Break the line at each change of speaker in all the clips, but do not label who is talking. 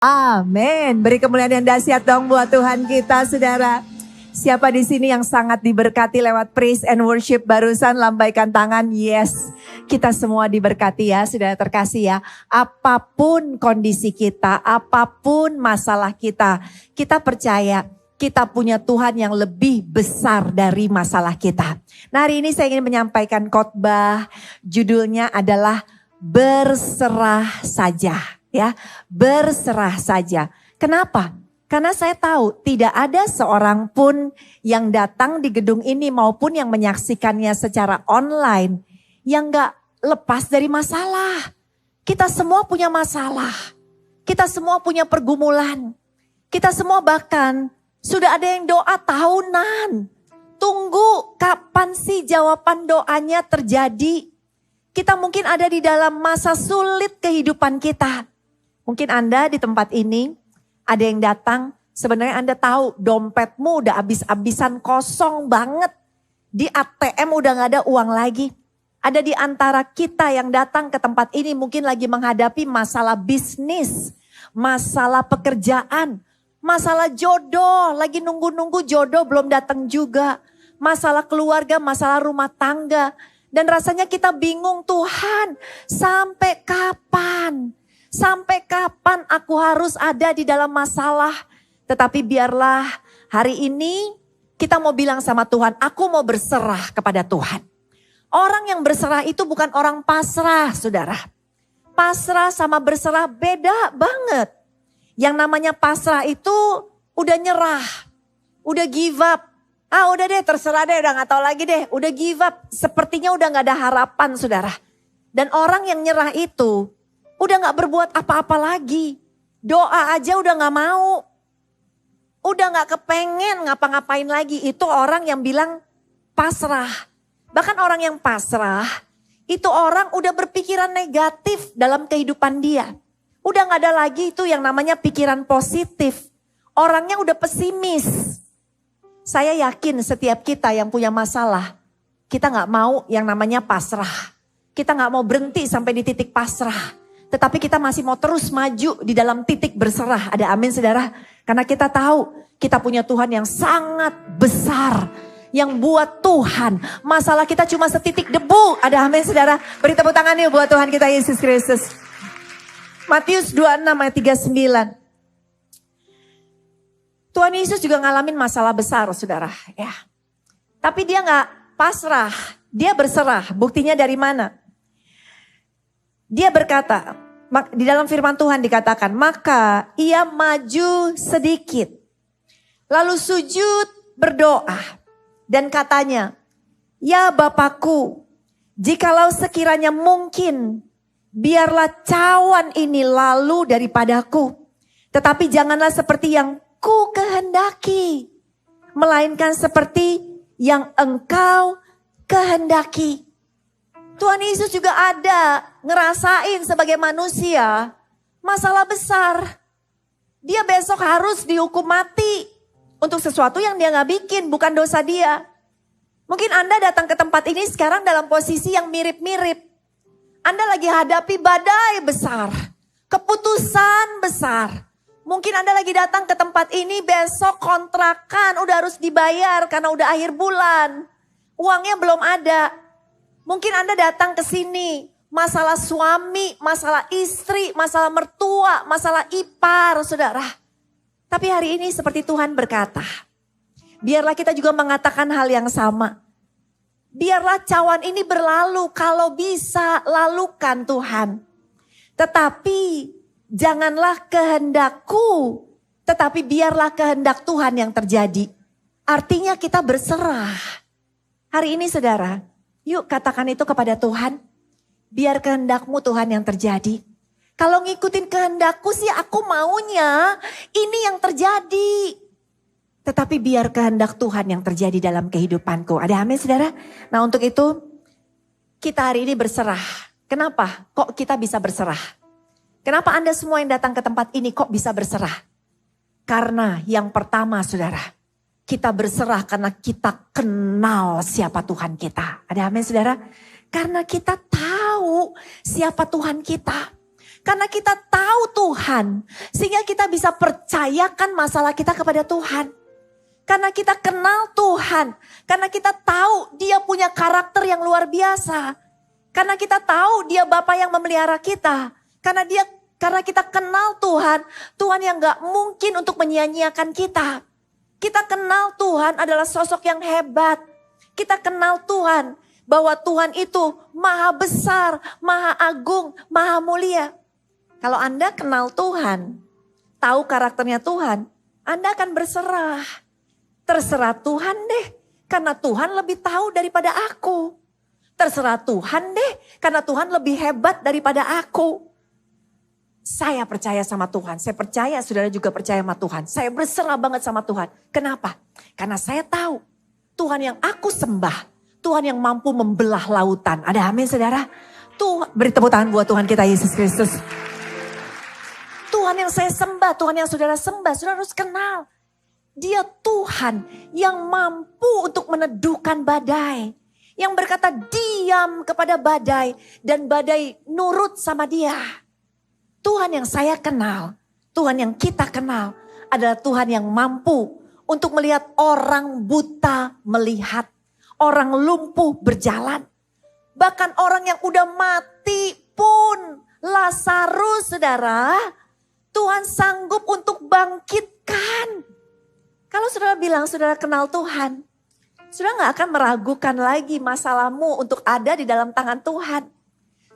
Amin. Beri kemuliaan yang dahsyat dong buat Tuhan kita, saudara. Siapa di sini yang sangat diberkati lewat praise and worship barusan? Lambaikan tangan, yes. Kita semua diberkati ya, saudara terkasih ya. Apapun kondisi kita, apapun masalah kita percaya kita punya Tuhan yang lebih besar dari masalah kita. Nah, hari ini saya ingin menyampaikan khotbah, judulnya adalah berserah saja. Ya, berserah saja. Kenapa? Karena saya tahu tidak ada seorang pun yang datang di gedung ini maupun yang menyaksikannya secara online yang gak lepas dari masalah. Kita semua punya masalah. Kita semua punya pergumulan. Kita semua bahkan sudah ada yang doa tahunan. Tunggu kapan sih jawaban doanya terjadi. Kita mungkin ada di dalam masa sulit kehidupan kita. Mungkin Anda di tempat ini ada yang datang, sebenarnya Anda tahu dompetmu udah habis-habisan, kosong banget. Di ATM udah gak ada uang lagi. Ada di antara kita yang datang ke tempat ini mungkin lagi menghadapi masalah bisnis, masalah pekerjaan, masalah jodoh, lagi nunggu-nunggu jodoh belum datang juga. Masalah keluarga, masalah rumah tangga. Dan rasanya kita bingung, Tuhan sampai kapan? Sampai kapan aku harus ada di dalam masalah? Tetapi biarlah hari ini kita mau bilang sama Tuhan, aku mau berserah kepada Tuhan. Orang yang berserah itu bukan orang pasrah, saudara. Pasrah sama berserah beda banget. Yang namanya pasrah itu udah nyerah, udah give up. Udah deh, terserah deh, udah gak tahu lagi deh. Udah give up, sepertinya udah gak ada harapan, saudara. Dan orang yang nyerah itu udah gak berbuat apa-apa lagi. Doa aja udah gak mau. Udah gak kepengen ngapa-ngapain lagi. Itu orang yang bilang pasrah. Bahkan orang yang pasrah, itu orang udah berpikiran negatif dalam kehidupan dia. Udah gak ada lagi itu yang namanya pikiran positif. Orangnya udah pesimis. Saya yakin setiap kita yang punya masalah, kita gak mau yang namanya pasrah. Kita gak mau berhenti sampai di titik pasrah. Tetapi kita masih mau terus maju di dalam titik berserah. Ada amin, saudara? Karena kita tahu kita punya Tuhan yang sangat besar. Yang buat Tuhan masalah kita cuma setitik debu. Ada amin, saudara? Beri tepuk tangan yuk buat Tuhan kita Yesus Kristus. Matius 26 ayat 39. Tuhan Yesus juga ngalamin masalah besar, saudara. Ya. Tapi dia gak pasrah. Dia berserah. Buktinya dari mana? Dia berkata, di dalam firman Tuhan dikatakan, maka ia maju sedikit. Lalu sujud berdoa. Dan katanya, ya Bapakku, jikalau sekiranya mungkin, biarlah cawan ini lalu daripadaku. Tetapi janganlah seperti yang ku kehendaki, melainkan seperti yang engkau kehendaki. Tuhan Yesus juga ada ngerasain sebagai manusia masalah besar. Dia besok harus dihukum mati untuk sesuatu yang dia gak bikin, bukan dosa dia. Mungkin Anda datang ke tempat ini sekarang dalam posisi yang mirip-mirip. Anda lagi hadapi badai besar, keputusan besar. Mungkin Anda lagi datang ke tempat ini besok kontrakan udah harus dibayar karena udah akhir bulan. Uangnya belum ada. Mungkin Anda datang ke sini, masalah suami, masalah istri, masalah mertua, masalah ipar, saudara. Tapi hari ini seperti Tuhan berkata, biarlah kita juga mengatakan hal yang sama. Biarlah cawan ini berlalu, kalau bisa lalukan Tuhan. Tetapi janganlah kehendakku, tetapi biarlah kehendak Tuhan yang terjadi. Artinya kita berserah. Hari ini saudara, yuk katakan itu kepada Tuhan. Biar kehendakmu Tuhan yang terjadi. Kalau ngikutin kehendakku sih aku maunya ini yang terjadi. Tetapi biar kehendak Tuhan yang terjadi dalam kehidupanku. Ada amin, saudara? Nah, untuk itu kita hari ini berserah. Kenapa? Kok kita bisa berserah? Kenapa Anda semua yang datang ke tempat ini kok bisa berserah? Karena yang pertama, saudara, kita berserah karena kita kenal siapa Tuhan kita. Ada amin, saudara? Karena kita tahu siapa Tuhan kita. Karena kita tahu Tuhan, sehingga kita bisa percayakan masalah kita kepada Tuhan. Karena kita kenal Tuhan, karena kita tahu Dia punya karakter yang luar biasa. Karena kita tahu Dia Bapa yang memelihara kita. Karena kita kenal Tuhan, Tuhan yang gak mungkin untuk menyia-nyiakan kita. Kita kenal Tuhan adalah sosok yang hebat. Kita kenal Tuhan bahwa Tuhan itu maha besar, maha agung, maha mulia. Kalau Anda kenal Tuhan, tahu karakternya Tuhan, Anda akan berserah. Terserah Tuhan deh, karena Tuhan lebih tahu daripada aku. Terserah Tuhan deh, karena Tuhan lebih hebat daripada aku. Saya percaya sama Tuhan, saya percaya saudara juga percaya sama Tuhan. Saya berserah banget sama Tuhan. Kenapa? Karena saya tahu Tuhan yang aku sembah, Tuhan yang mampu membelah lautan. Ada amin saudara? Beri tepuk tangan buat Tuhan kita Yesus Kristus. Tuhan yang saya sembah, Tuhan yang saudara sembah, saudara harus kenal. Dia Tuhan yang mampu untuk meneduhkan badai. Yang berkata diam kepada badai dan badai nurut sama Dia. Tuhan yang saya kenal, Tuhan yang kita kenal adalah Tuhan yang mampu untuk melihat orang buta melihat, orang lumpuh berjalan. Bahkan orang yang udah mati pun, Lazarus saudara, Tuhan sanggup untuk bangkitkan. Kalau saudara bilang saudara kenal Tuhan, saudara gak akan meragukan lagi masalahmu untuk ada di dalam tangan Tuhan.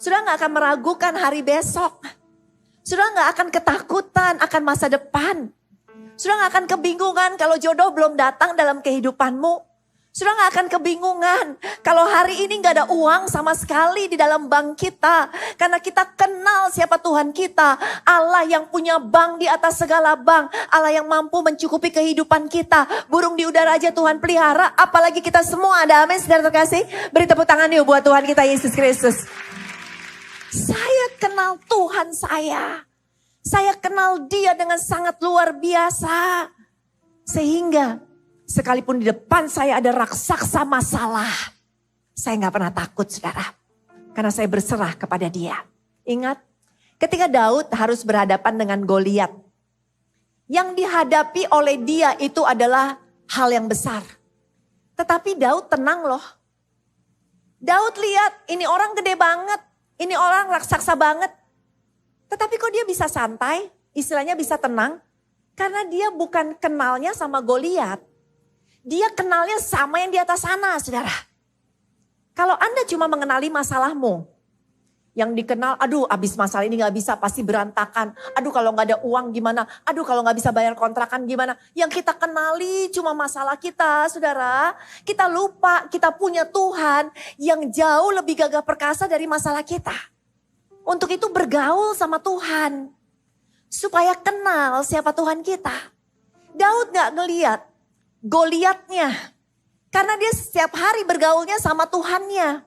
Saudara gak akan meragukan hari besok. Saudara gak akan ketakutan akan masa depan. Saudara gak akan kebingungan kalau jodoh belum datang dalam kehidupanmu. Saudara gak akan kebingungan kalau hari ini gak ada uang sama sekali di dalam bank kita. Karena kita kenal siapa Tuhan kita. Allah yang punya bank di atas segala bank. Allah yang mampu mencukupi kehidupan kita. Burung di udara aja Tuhan pelihara. Apalagi kita semua. Ada amin saudara terkasih. Beri tepuk tangan yuk buat Tuhan kita Yesus Kristus. Saya kenal Tuhan saya. Saya kenal Dia dengan sangat luar biasa. Sehingga sekalipun di depan saya ada raksasa masalah, saya gak pernah takut saudara. Karena saya berserah kepada Dia. Ingat, ketika Daud harus berhadapan dengan Goliat, yang dihadapi oleh dia itu adalah hal yang besar. Tetapi Daud tenang loh. Daud lihat ini orang gede banget, ini orang raksasa banget. Tetapi kok dia bisa santai, istilahnya bisa tenang. Karena dia bukan kenalnya sama Goliat. Dia kenalnya sama yang di atas sana, saudara. Kalau Anda cuma mengenali masalahmu, yang dikenal, aduh abis masalah ini gak bisa, pasti berantakan. Aduh kalau gak ada uang gimana, aduh kalau gak bisa bayar kontrakan gimana. Yang kita kenali cuma masalah kita, saudara. Kita lupa kita punya Tuhan yang jauh lebih gagah perkasa dari masalah kita. Untuk itu bergaul sama Tuhan. Supaya kenal siapa Tuhan kita. Daud gak ngeliat Goliatnya. Karena dia setiap hari bergaulnya sama Tuhannya.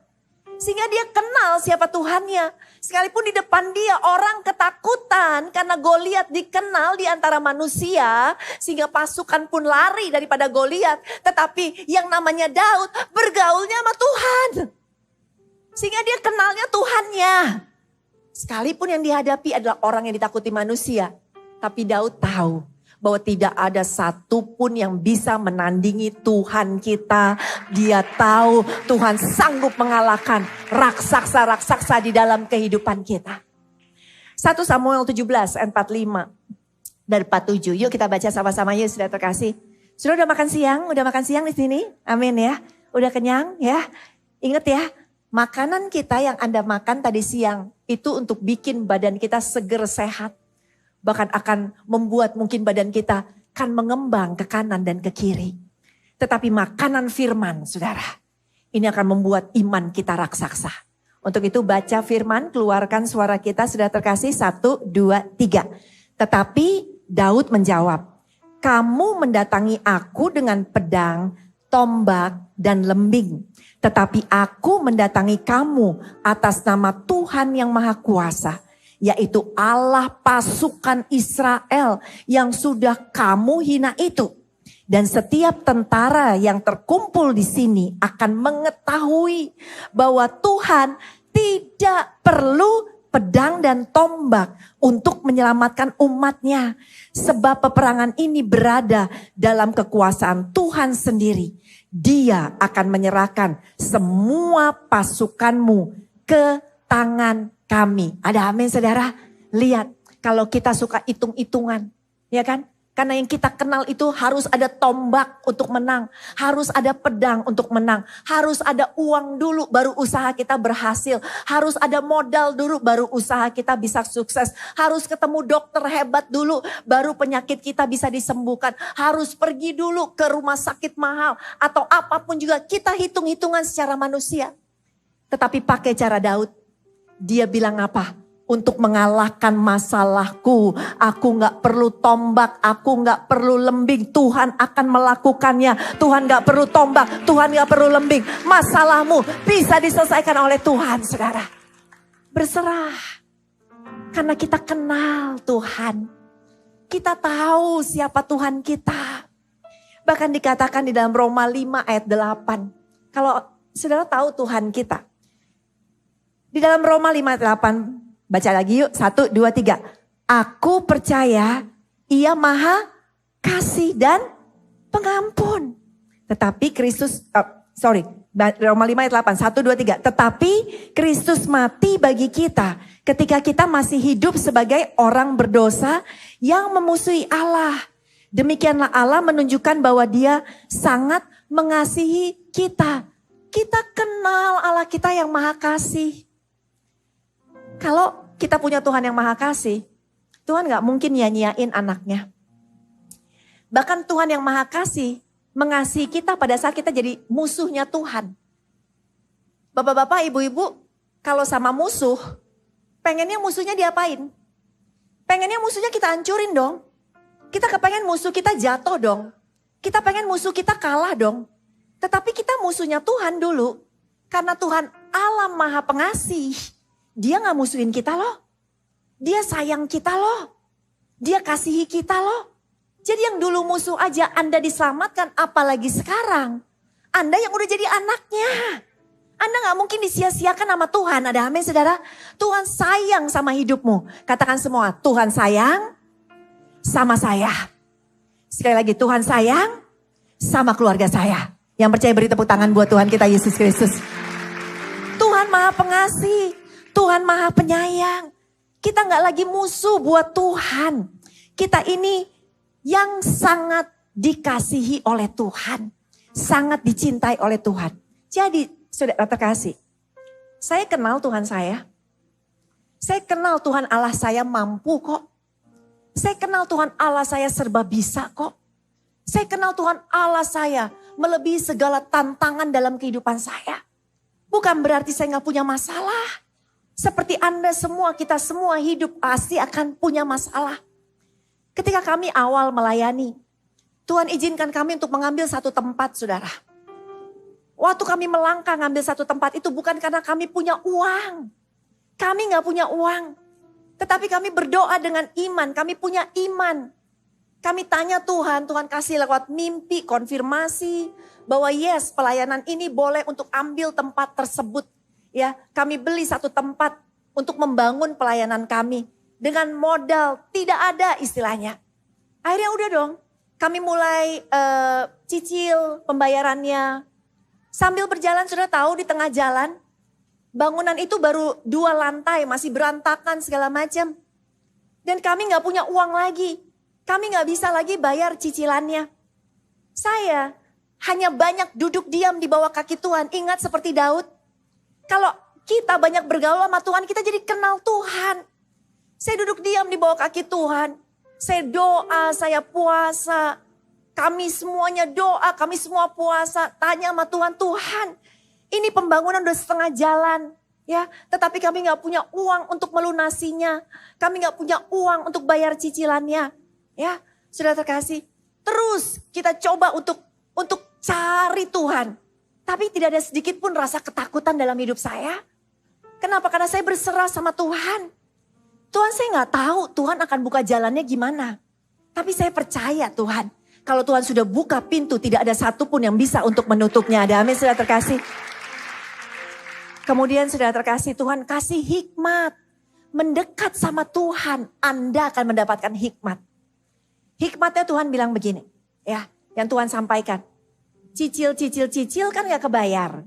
Sehingga dia kenal siapa Tuhannya. Sekalipun di depan dia orang ketakutan karena Goliat dikenal di antara manusia. Sehingga pasukan pun lari daripada Goliat. Tetapi yang namanya Daud bergaulnya sama Tuhan. Sehingga dia kenalnya Tuhannya. Sekalipun yang dihadapi adalah orang yang ditakuti manusia. Tapi Daud tahu bahwa tidak ada satupun yang bisa menandingi Tuhan kita. Dia tahu Tuhan sanggup mengalahkan raksasa-raksasa di dalam kehidupan kita. 1 Samuel 17 ayat 45 dan 47. Yuk kita baca sama-sama yuk sudah terkasih. Sudah udah makan siang? Udah makan siang di sini? Amin ya. Udah kenyang ya. Ingat ya, makanan kita yang Anda makan tadi siang itu untuk bikin badan kita seger sehat. Bahkan akan membuat mungkin badan kita kan mengembang ke kanan dan ke kiri. Tetapi makanan firman saudara, ini akan membuat iman kita raksasa. Untuk itu baca firman, keluarkan suara kita sudah terkasih 1, 2, 3. Tetapi Daud menjawab, kamu mendatangi aku dengan pedang, tombak dan lembing. Tetapi aku mendatangi kamu atas nama Tuhan yang Maha Kuasa. Yaitu Allah pasukan Israel yang sudah kamu hina itu. Dan setiap tentara yang terkumpul di sini akan mengetahui bahwa Tuhan tidak perlu pedang dan tombak untuk menyelamatkan umatnya. Sebab peperangan ini berada dalam kekuasaan Tuhan sendiri. Dia akan menyerahkan semua pasukanmu ke tangan kami. Ada amin saudara? Lihat kalau kita suka hitung-hitungan, ya kan? Karena yang kita kenal itu harus ada tombak untuk menang. Harus ada pedang untuk menang. Harus ada uang dulu baru usaha kita berhasil. Harus ada modal dulu baru usaha kita bisa sukses. Harus ketemu dokter hebat dulu baru penyakit kita bisa disembuhkan. Harus pergi dulu ke rumah sakit mahal. Atau apapun juga kita hitung-hitungan secara manusia. Tetapi pakai cara Daud. Dia bilang apa? Untuk mengalahkan masalahku, aku gak perlu tombak, aku gak perlu lembing, Tuhan akan melakukannya. Tuhan gak perlu tombak, Tuhan gak perlu lembing. Masalahmu bisa diselesaikan oleh Tuhan, saudara. Berserah, karena kita kenal Tuhan. Kita tahu siapa Tuhan kita. Bahkan dikatakan di dalam Roma 5 ayat 8. Kalau saudara tahu Tuhan kita. Di dalam Roma 5 ayat 8. Baca lagi yuk, 1, 2, 3. Aku percaya ia maha kasih dan pengampun. Tetapi Kristus, Roma 5 ayat 8, 1, 2, 3. Tetapi Kristus mati bagi kita ketika kita masih hidup sebagai orang berdosa yang memusuhi Allah. Demikianlah Allah menunjukkan bahwa dia sangat mengasihi kita. Kita kenal Allah kita yang maha kasih. Kalau kita punya Tuhan yang maha kasih, Tuhan gak mungkin nyanyiain anaknya. Bahkan Tuhan yang maha kasih mengasihi kita pada saat kita jadi musuhnya Tuhan. Bapak-bapak, ibu-ibu, kalau sama musuh, pengennya musuhnya diapain? Pengennya musuhnya kita hancurin dong. Kita kepengen musuh kita jatuh dong. Kita pengen musuh kita kalah dong. Tetapi kita musuhnya Tuhan dulu. Karena Tuhan Allah maha pengasih. Dia gak musuhin kita loh. Dia sayang kita loh. Dia kasihi kita loh. Jadi yang dulu musuh aja Anda diselamatkan, apalagi sekarang. Anda yang udah jadi anaknya. Anda gak mungkin disia-siakan sama Tuhan. Ada amin saudara? Tuhan sayang sama hidupmu. Katakan semua, Tuhan sayang sama saya. Sekali lagi, Tuhan sayang sama keluarga saya. Yang percaya beri tepuk tangan buat Tuhan kita Yesus Kristus. Tuhan maha pengasih. Tuhan maha penyayang. Kita gak lagi musuh buat Tuhan. Kita ini yang sangat dikasihi oleh Tuhan. Sangat dicintai oleh Tuhan. Jadi saudara terkasih. Saya kenal Tuhan saya. Saya kenal Tuhan Allah saya mampu kok. Saya kenal Tuhan Allah saya serba bisa kok. Saya kenal Tuhan Allah saya melebihi segala tantangan dalam kehidupan saya. Bukan berarti saya gak punya masalah. Seperti Anda semua, kita semua hidup pasti akan punya masalah. Ketika kami awal melayani, Tuhan izinkan kami untuk mengambil satu tempat, saudara. Waktu kami melangkah ngambil satu tempat itu bukan karena kami punya uang. Kami gak punya uang. Tetapi kami berdoa dengan iman, kami punya iman. Kami tanya Tuhan, Tuhan kasih lewat mimpi, konfirmasi. Bahwa yes, pelayanan ini boleh untuk ambil tempat tersebut. Ya, kami beli satu tempat untuk membangun pelayanan kami. Dengan modal tidak ada istilahnya. Akhirnya udah dong, kami mulai cicil pembayarannya. Sambil berjalan sudah tahu di tengah jalan, bangunan itu baru 2 lantai, masih berantakan segala macam. Dan kami gak punya uang lagi. Kami gak bisa lagi bayar cicilannya. Saya hanya banyak duduk diam di bawah kaki Tuhan. Ingat seperti Daud. Kalau kita banyak bergaul sama Tuhan, kita jadi kenal Tuhan. Saya duduk diam di bawah kaki Tuhan. Saya doa, saya puasa. Kami semuanya doa, kami semua puasa. Tanya sama Tuhan, Tuhan ini pembangunan udah setengah jalan. Ya, tetapi kami gak punya uang untuk melunasinya. Kami gak punya uang untuk bayar cicilannya. Ya, sudah terkasih. Terus kita coba untuk cari Tuhan. Tapi tidak ada sedikit pun rasa ketakutan dalam hidup saya. Kenapa? Karena saya berserah sama Tuhan. Tuhan saya gak tahu Tuhan akan buka jalannya gimana. Tapi saya percaya Tuhan. Kalau Tuhan sudah buka pintu tidak ada satupun yang bisa untuk menutupnya. Ada amin sudah terkasih. Kemudian sudah terkasih Tuhan kasih hikmat. mendekat sama Tuhan, Anda akan mendapatkan hikmat. Hikmatnya Tuhan bilang begini, ya, yang Tuhan sampaikan. Cicil kan gak kebayar.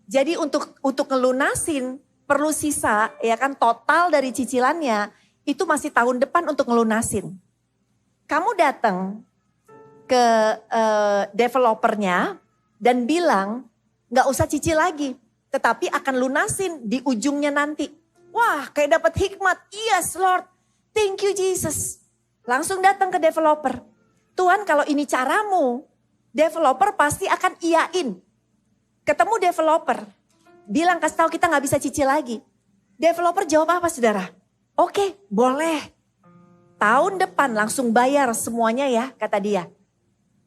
Jadi untuk ngelunasin perlu sisa, ya kan, total dari cicilannya itu masih tahun depan untuk ngelunasin. Kamu datang ke developernya dan bilang gak usah cicil lagi, tetapi akan lunasin di ujungnya nanti. Wah, kayak dapat hikmat. Yes Lord, thank you Jesus. Langsung datang ke developer. Tuhan, kalau ini caramu, developer pasti akan iyain. Ketemu developer, bilang kasih tahu kita gak bisa cicil lagi. Developer jawab apa saudara? Oke, boleh. Tahun depan langsung bayar semuanya ya, kata dia.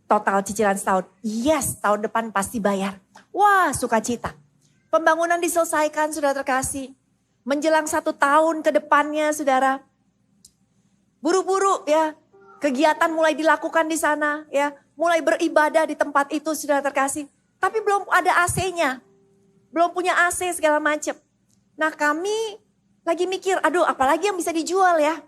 Total cicilan setahun. Yes, tahun depan pasti bayar. Wah, sukacita. Pembangunan diselesaikan, saudara terkasih. Menjelang 1 tahun ke depannya, saudara. Buru-buru ya, kegiatan mulai dilakukan di sana ya. Mulai beribadah di tempat itu, saudara terkasih. Tapi belum ada AC-nya. Belum punya AC segala macam. Nah, kami lagi mikir, aduh apalagi yang bisa dijual ya.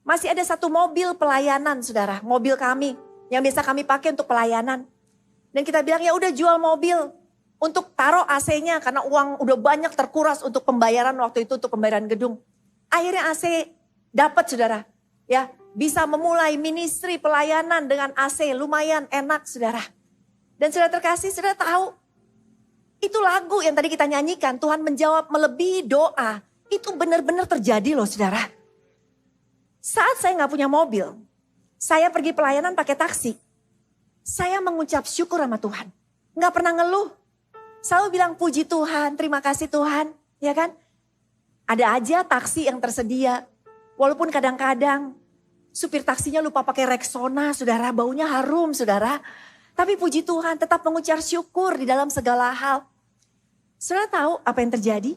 Masih ada 1 mobil pelayanan, saudara. Mobil kami yang biasa kami pakai untuk pelayanan. Dan kita bilang ya udah jual mobil untuk taruh AC-nya karena uang udah banyak terkuras untuk pembayaran waktu itu, untuk pembayaran gedung. Akhirnya AC dapat, saudara. Ya, bisa memulai ministry pelayanan dengan AC, lumayan enak, saudara. Dan saudara terkasih, saudara tahu itu lagu yang tadi kita nyanyikan, Tuhan menjawab melebihi doa. Itu benar-benar terjadi loh, saudara. Saat saya gak punya mobil, saya pergi pelayanan pakai taksi. Saya mengucap syukur sama Tuhan. Gak pernah ngeluh. Selalu bilang puji Tuhan, terima kasih Tuhan. Ya kan? Ada aja taksi yang tersedia. Walaupun kadang-kadang supir taksinya lupa pakai Rexona, saudara. Baunya harum, saudara. Tapi puji Tuhan, tetap mengucap syukur di dalam segala hal. Saudara tahu apa yang terjadi?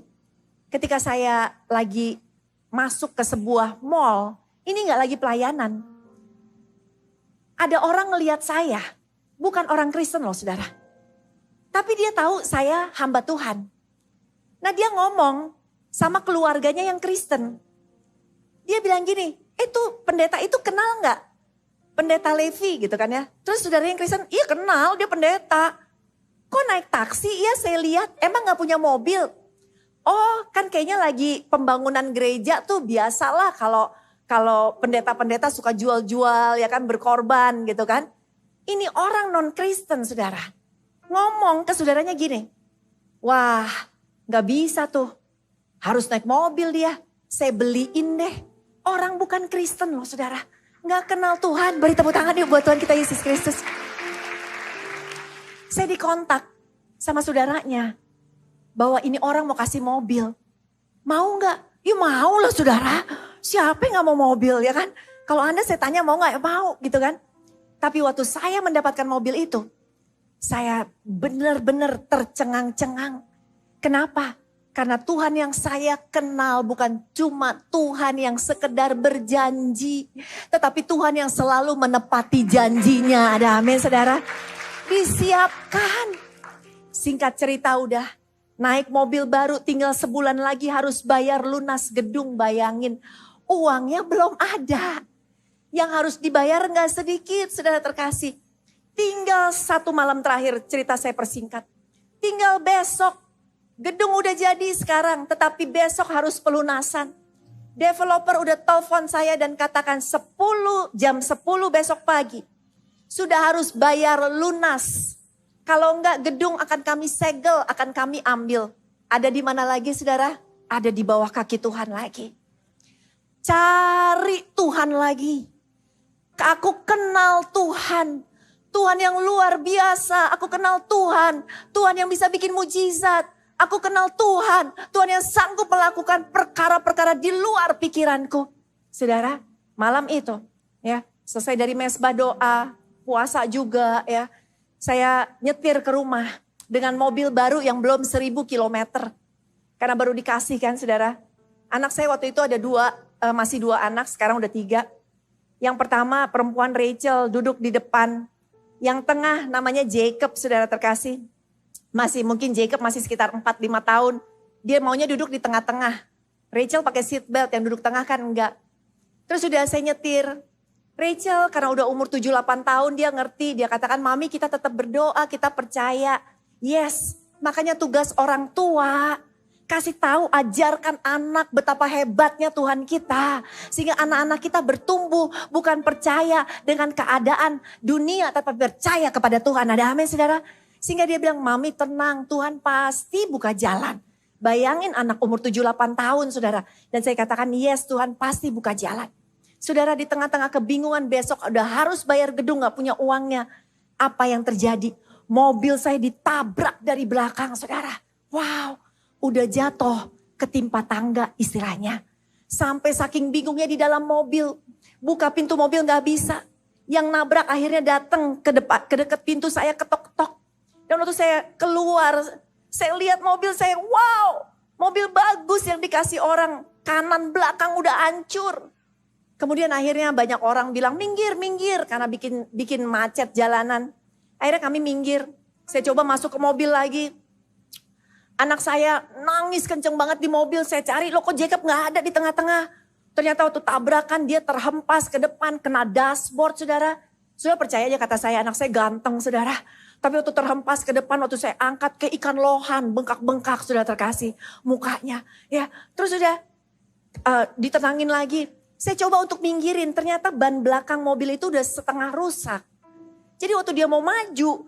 Ketika saya lagi masuk ke sebuah mall, ini gak lagi pelayanan. Ada orang ngelihat saya, bukan orang Kristen loh, saudara. Tapi dia tahu saya hamba Tuhan. Nah, dia ngomong sama keluarganya yang Kristen. Dia bilang gini, pendeta itu kenal gak? Pendeta Levi gitu kan ya. Terus saudara yang Kristen, iya kenal, dia pendeta. Kok naik taksi? Iya saya lihat, emang gak punya mobil? Oh, kan kayaknya lagi pembangunan gereja tuh biasalah kalau pendeta-pendeta suka jual-jual ya kan, berkorban gitu kan. Ini orang non-Kristen, saudara. Ngomong ke saudaranya gini, wah gak bisa tuh, harus naik mobil dia, saya beliin deh. Orang bukan Kristen loh, saudara, gak kenal Tuhan. Beri tepuk tangan yuk buat Tuhan kita Yesus Kristus. Saya dikontak sama saudaranya, bahwa ini orang mau kasih mobil. Mau gak? Ya mau lah saudara, siapa yang gak mau mobil ya kan. Kalau Anda saya tanya mau gak? Ya mau gitu kan. Tapi waktu saya mendapatkan mobil itu, saya benar-benar tercengang-cengang. Kenapa? Karena Tuhan yang saya kenal bukan cuma Tuhan yang sekedar berjanji. Tetapi Tuhan yang selalu menepati janjinya. Ada amin saudara. Disiapkan. Singkat cerita udah naik mobil baru, tinggal sebulan lagi harus bayar lunas gedung, bayangin. Uangnya belum ada. Yang harus dibayar gak sedikit, saudara terkasih. Tinggal 1 malam terakhir, cerita saya persingkat. Tinggal besok, gedung udah jadi sekarang, tetapi besok harus pelunasan. Developer udah telepon saya dan katakan jam 10 besok pagi. Sudah harus bayar lunas. Kalau enggak gedung akan kami segel, akan kami ambil. Ada di mana lagi saudara? Ada di bawah kaki Tuhan lagi. Cari Tuhan lagi. Aku kenal Tuhan. Tuhan yang luar biasa. Aku kenal Tuhan. Tuhan yang bisa bikin mujizat. Aku kenal Tuhan. Tuhan yang sanggup melakukan perkara-perkara di luar pikiranku. Saudara, malam itu ya, selesai dari mesbah doa, puasa juga ya. Saya nyetir ke rumah dengan mobil baru yang belum 1000 kilometer. Karena baru dikasih kan saudara. Anak saya waktu itu ada masih 2 anak, sekarang udah 3. Yang pertama perempuan Rachel duduk di depan. Yang tengah namanya Jacob, saudara terkasih. Mungkin Jacob masih sekitar 4-5 tahun. Dia maunya duduk di tengah-tengah. Rachel pakai seat belt, yang duduk tengah kan enggak. Terus sudah saya nyetir. Rachel karena udah umur 7-8 tahun dia ngerti. Dia katakan, Mami kita tetap berdoa, kita percaya. Yes, makanya tugas orang tua. Kasih tahu, ajarkan anak betapa hebatnya Tuhan kita. Sehingga anak-anak kita bertumbuh bukan percaya dengan keadaan dunia, tapi percaya kepada Tuhan. Ada amin saudara? Sehingga dia bilang, Mami tenang, Tuhan pasti buka jalan. Bayangin anak umur 7-8 tahun saudara. Dan saya katakan, yes Tuhan pasti buka jalan. Saudara di tengah-tengah kebingungan besok udah harus bayar gedung gak punya uangnya. Apa yang terjadi? Mobil saya ditabrak dari belakang saudara. Wow. Udah jatuh ketimpa tangga istilahnya. Sampai saking bingungnya di dalam mobil. Buka pintu mobil gak bisa. Yang nabrak akhirnya datang ke dekat pintu saya ketok-ketok. Dan waktu saya keluar, saya lihat mobil saya, wow. Mobil bagus yang dikasih orang. Kanan belakang udah hancur. Kemudian akhirnya banyak orang bilang minggir, minggir. Karena bikin macet jalanan. Akhirnya kami minggir. Saya coba masuk ke mobil lagi. Anak saya nangis kenceng banget di mobil. Saya cari, loh kok Jacob gak ada di tengah-tengah. Ternyata waktu tabrakan dia terhempas ke depan. Kena dashboard saudara. Saudara percaya aja kata saya, anak saya ganteng saudara. Tapi waktu terhempas ke depan, waktu saya angkat ke ikan lohan. Bengkak-bengkak sudah terkasih mukanya. Ya, terus sudah ditenangin lagi. Saya coba untuk minggirin. Ternyata ban belakang mobil itu udah setengah rusak. Jadi waktu dia mau maju.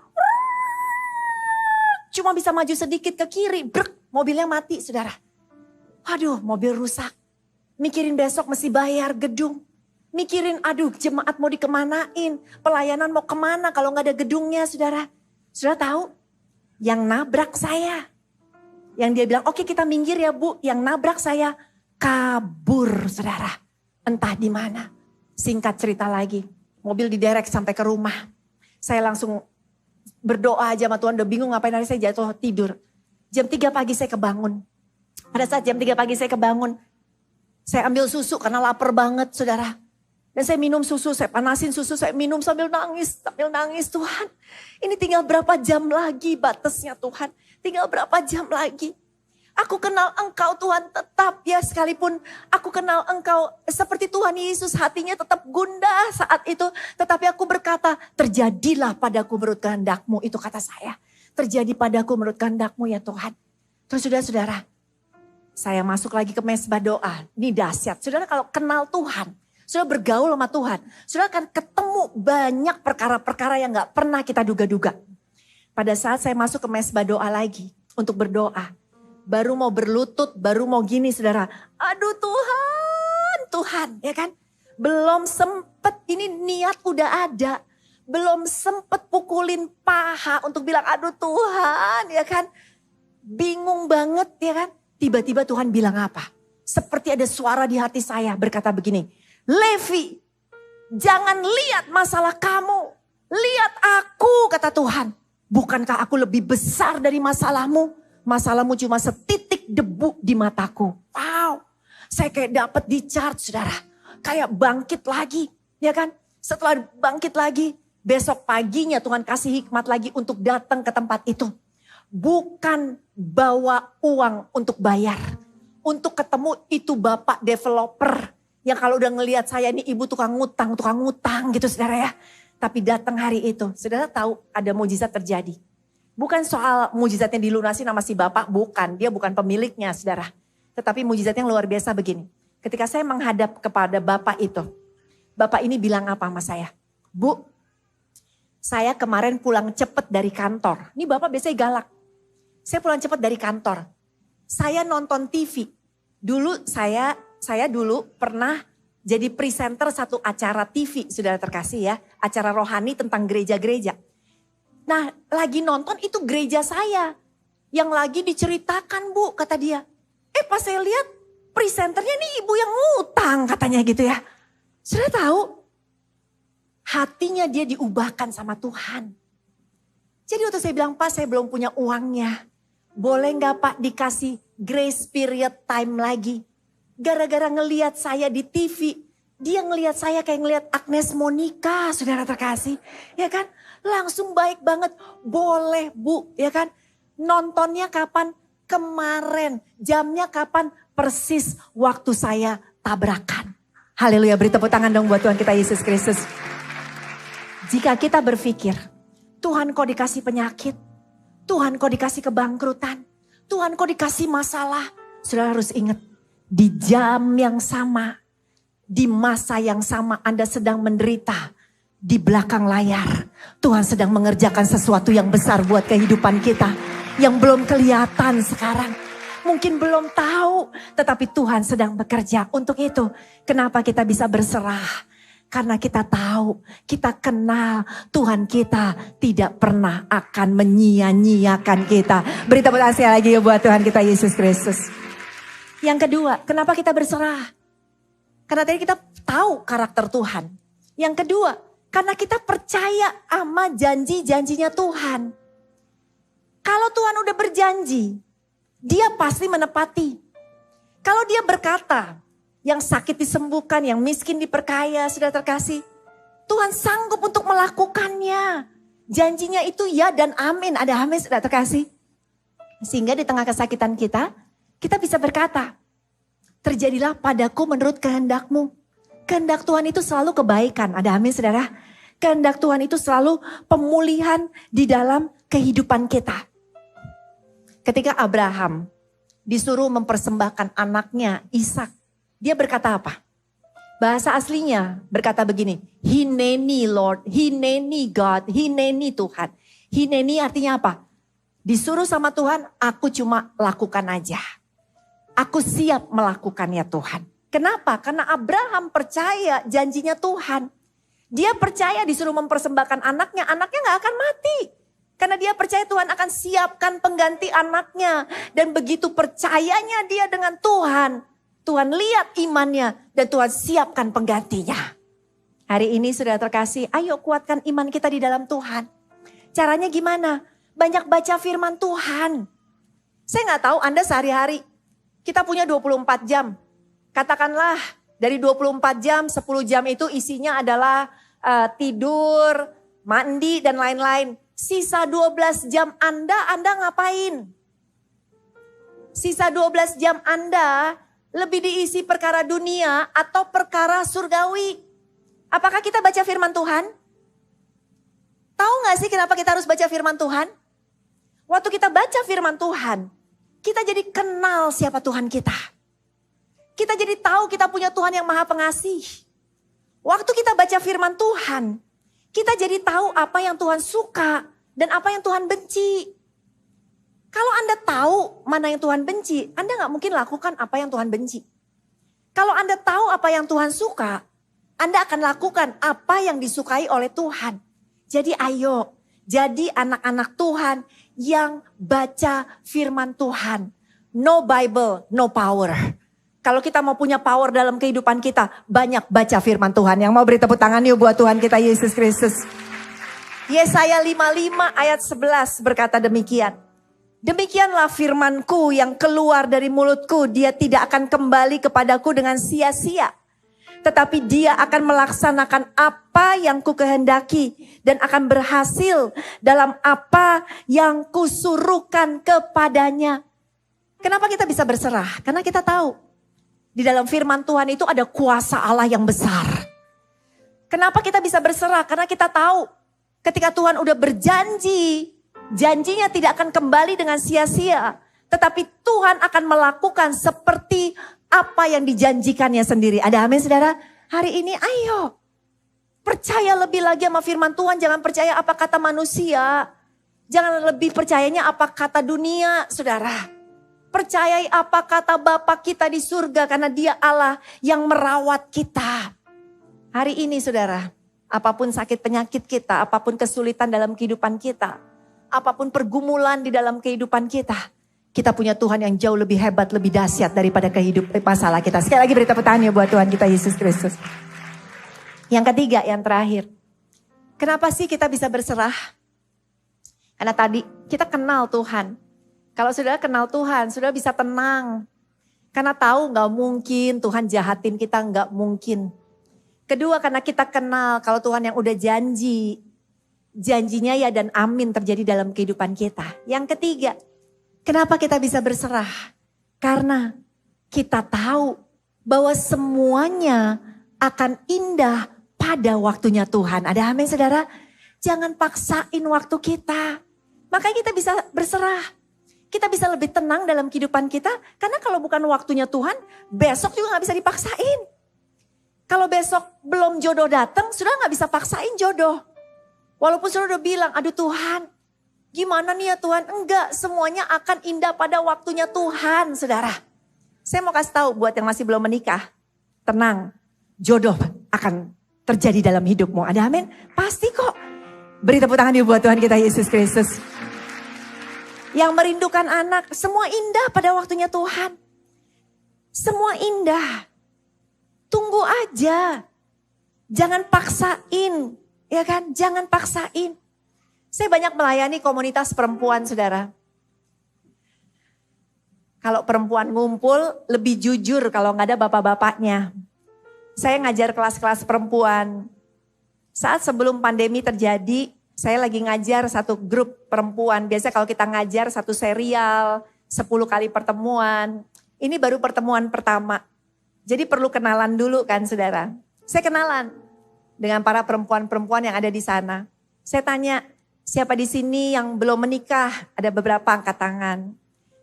Cuma bisa maju sedikit ke kiri, brek, mobilnya mati saudara. Aduh mobil rusak. Mikirin besok mesti bayar gedung. Mikirin aduh jemaat mau dikemanain. Pelayanan mau kemana kalau gak ada gedungnya saudara. Saudara tahu yang nabrak saya. Yang dia bilang oke kita minggir ya Bu. Yang nabrak saya kabur saudara. Entah di mana. Singkat cerita lagi. Mobil diderek sampai ke rumah. Saya langsung berdoa aja sama Tuhan, udah bingung ngapain, hari saya jatuh tidur. Jam 3 pagi saya kebangun. Pada saat jam 3 pagi saya kebangun, saya ambil susu karena lapar banget saudara. Dan saya minum susu, saya panasin susu, saya minum sambil nangis Tuhan. Ini tinggal berapa jam lagi batasnya Tuhan, tinggal berapa jam lagi. Aku kenal Engkau Tuhan tetap ya sekalipun aku kenal Engkau seperti Tuhan Yesus hatinya tetap gundah saat itu. Tetapi aku berkata terjadilah padaku menurut kehendak-Mu itu kata saya. Terjadi padaku menurut kehendak-Mu ya Tuhan. Terus saudara-saudara saya masuk lagi ke mesbah doa. Ini dahsyat. Saudara kalau kenal Tuhan, saudara bergaul sama Tuhan. Saudara akan ketemu banyak perkara-perkara yang gak pernah kita duga-duga. Pada saat saya masuk ke mesbah doa lagi untuk berdoa. Baru mau berlutut, baru mau gini saudara. Aduh Tuhan ya kan. Belum sempet, ini niat udah ada. Belum sempet pukulin paha untuk bilang aduh Tuhan ya kan. Bingung banget ya kan. Tiba-tiba Tuhan bilang apa? Seperti ada suara di hati saya berkata begini. Levi, jangan lihat masalah kamu. Lihat aku kata Tuhan. Bukankah aku lebih besar dari masalahmu? Masalahmu cuma setitik debu di mataku. Wow, saya kayak dapat di charge saudara. Kayak bangkit lagi, ya kan? Setelah bangkit lagi, besok paginya Tuhan kasih hikmat lagi untuk datang ke tempat itu. Bukan bawa uang untuk bayar. Untuk ketemu itu bapak developer. Yang kalau udah ngelihat saya ini ibu tukang ngutang gitu saudara ya. Tapi datang hari itu, saudara tahu ada mujizat terjadi. Bukan soal mujizatnya dilunasi nama si bapak, bukan. Dia bukan pemiliknya saudara. Tetapi mujizat yang luar biasa begini. Ketika saya menghadap kepada bapak itu. Bapak ini bilang apa sama saya? Bu, saya kemarin pulang cepet dari kantor. Ini bapak biasanya galak. Saya pulang cepet dari kantor. Saya nonton TV. Dulu saya dulu pernah jadi presenter satu acara TV, saudara terkasih ya. Acara rohani tentang gereja-gereja. Nah lagi nonton itu gereja saya. Yang lagi diceritakan Bu kata dia. Pas saya lihat presenternya ini ibu yang ngutang katanya gitu ya. Sudah tahu hatinya dia diubahkan sama Tuhan. Jadi waktu saya bilang Pak saya belum punya uangnya. Boleh gak Pak dikasih grace period time lagi. Gara-gara ngelihat saya di TV. Dia ngelihat saya kayak ngelihat Agnes Monica saudara terkasih. Ya kan? Langsung baik banget, boleh Bu, ya kan? Nontonnya kapan? Kemarin. Jamnya kapan? persis waktu saya tabrakan. Haleluya, beri tepuk tangan dong buat Tuhan kita Yesus Kristus. Jika kita berpikir, Tuhan kok dikasih penyakit, Tuhan kok dikasih kebangkrutan, Tuhan kok dikasih masalah. Saudara harus ingat, di jam yang sama, di masa yang sama Anda sedang menderita. Di belakang layar, Tuhan sedang mengerjakan sesuatu yang besar buat kehidupan kita. Yang belum kelihatan sekarang. Mungkin belum tahu, tetapi Tuhan sedang bekerja. Untuk itu, kenapa kita bisa berserah? Karena kita tahu, kita kenal Tuhan kita tidak pernah akan menyia-nyiakan kita. Beri tepuk tangan lagi ya buat Tuhan kita Yesus Kristus. Yang kedua, kenapa kita berserah? Karena tadi kita tahu karakter Tuhan. Yang kedua, karena kita percaya sama janji-janjinya Tuhan. Kalau Tuhan udah berjanji, dia pasti menepati. Kalau dia berkata, yang sakit disembuhkan, yang miskin diperkaya, sudah terkasih. Tuhan sanggup untuk melakukannya. Janjinya itu ya dan amin. Ada amin, sudah terkasih. Sehingga di tengah kesakitan kita bisa berkata, terjadilah padaku menurut kehendakmu. Kehendak Tuhan itu selalu kebaikan. Ada amin saudara. Kehendak Tuhan itu selalu pemulihan di dalam kehidupan kita. Ketika Abraham disuruh mempersembahkan anaknya Ishak. Dia berkata apa? Bahasa aslinya berkata begini. Hineni Lord, hineni God, hineni Tuhan. Hineni artinya apa? Disuruh sama Tuhan, aku cuma lakukan aja. Aku siap melakukannya Tuhan. Kenapa? Karena Abraham percaya janjinya Tuhan. Dia percaya disuruh mempersembahkan anaknya gak akan mati. Karena dia percaya Tuhan akan siapkan pengganti anaknya. Dan begitu percayanya dia dengan Tuhan. Tuhan lihat imannya dan Tuhan siapkan penggantinya. Hari ini sudah terkasih, ayo kuatkan iman kita di dalam Tuhan. Caranya gimana? Banyak baca firman Tuhan. Saya gak tahu Anda sehari-hari, kita punya 24 jam. Katakanlah dari 24 jam, 10 jam itu isinya adalah tidur, mandi dan lain-lain. Sisa 12 jam Anda ngapain? Sisa 12 jam Anda lebih diisi perkara dunia atau perkara surgawi? Apakah kita baca firman Tuhan? Tahu gak sih kenapa kita harus baca firman Tuhan? Waktu kita baca firman Tuhan, kita jadi kenal siapa Tuhan kita. Kita jadi tahu kita punya Tuhan yang maha pengasih. Waktu kita baca firman Tuhan, kita jadi tahu apa yang Tuhan suka dan apa yang Tuhan benci. Kalau Anda tahu mana yang Tuhan benci, Anda gak mungkin lakukan apa yang Tuhan benci. Kalau Anda tahu apa yang Tuhan suka, Anda akan lakukan apa yang disukai oleh Tuhan. Jadi ayo, jadi anak-anak Tuhan yang baca firman Tuhan. No Bible, no power. Kalau kita mau punya power dalam kehidupan kita, banyak baca firman Tuhan. Yang mau beri tepuk tangan yuk buat Tuhan kita Yesus Kristus. Yesaya 55 ayat 11 berkata demikian. Demikianlah firmanku yang keluar dari mulutku, dia tidak akan kembali kepadaku dengan sia-sia. Tetapi dia akan melaksanakan apa yang ku kehendaki dan akan berhasil dalam apa yang kusuruhkan kepadanya. Kenapa kita bisa berserah? Karena kita tahu di dalam firman Tuhan itu ada kuasa Allah yang besar. Kenapa kita bisa berserah? Karena kita tahu ketika Tuhan udah berjanji, janjinya tidak akan kembali dengan sia-sia. Tetapi Tuhan akan melakukan seperti apa yang dijanjikannya sendiri. Ada amin saudara? Hari ini ayo. Percaya lebih lagi sama firman Tuhan. Jangan percaya apa kata manusia. Jangan lebih percayanya apa kata dunia saudara. Percayai apa kata Bapa kita di surga karena dia Allah yang merawat kita. Hari ini saudara, apapun sakit penyakit kita, apapun kesulitan dalam kehidupan kita, apapun pergumulan di dalam kehidupan kita punya Tuhan yang jauh lebih hebat, lebih dahsyat daripada kehidupan masalah kita. Sekali lagi beri tepuk tangan ya buat Tuhan kita Yesus Kristus. Yang ketiga, yang terakhir. Kenapa sih kita bisa berserah? Karena tadi kita kenal Tuhan. Kalau sudah kenal Tuhan, sudah bisa tenang. Karena tahu gak mungkin Tuhan jahatin kita, gak mungkin. Kedua, karena kita kenal kalau Tuhan yang udah janji. Janjinya ya dan amin terjadi dalam kehidupan kita. Yang ketiga, kenapa kita bisa berserah? Karena kita tahu bahwa semuanya akan indah pada waktunya Tuhan. Ada amin saudara? Jangan paksain waktu kita. Makanya kita bisa berserah. Kita bisa lebih tenang dalam kehidupan kita. Karena kalau bukan waktunya Tuhan, besok juga gak bisa dipaksain. Kalau besok belum jodoh datang, sudah gak bisa paksain jodoh. Walaupun sudah bilang, aduh Tuhan, gimana nih ya Tuhan? Enggak, semuanya akan indah pada waktunya Tuhan, saudara. Saya mau kasih tahu buat yang masih belum menikah, tenang, jodoh akan terjadi dalam hidupmu. Ada amin? Pasti kok. Beri tepuk tangan buat Tuhan kita Yesus Kristus. Yang merindukan anak, semua indah pada waktunya Tuhan. Semua indah. Tunggu aja. Jangan paksain, ya kan? Jangan paksain. Saya banyak melayani komunitas perempuan, saudara. Kalau perempuan ngumpul, lebih jujur kalau nggak ada bapak-bapaknya. Saya ngajar kelas-kelas perempuan. Saat sebelum pandemi terjadi, saya lagi ngajar satu grup perempuan. Biasanya kalau kita ngajar satu serial, 10 kali pertemuan. Ini baru pertemuan pertama. Jadi perlu kenalan dulu kan saudara. Saya kenalan dengan para perempuan-perempuan yang ada di sana. Saya tanya, siapa di sini yang belum menikah? Ada beberapa angkat tangan.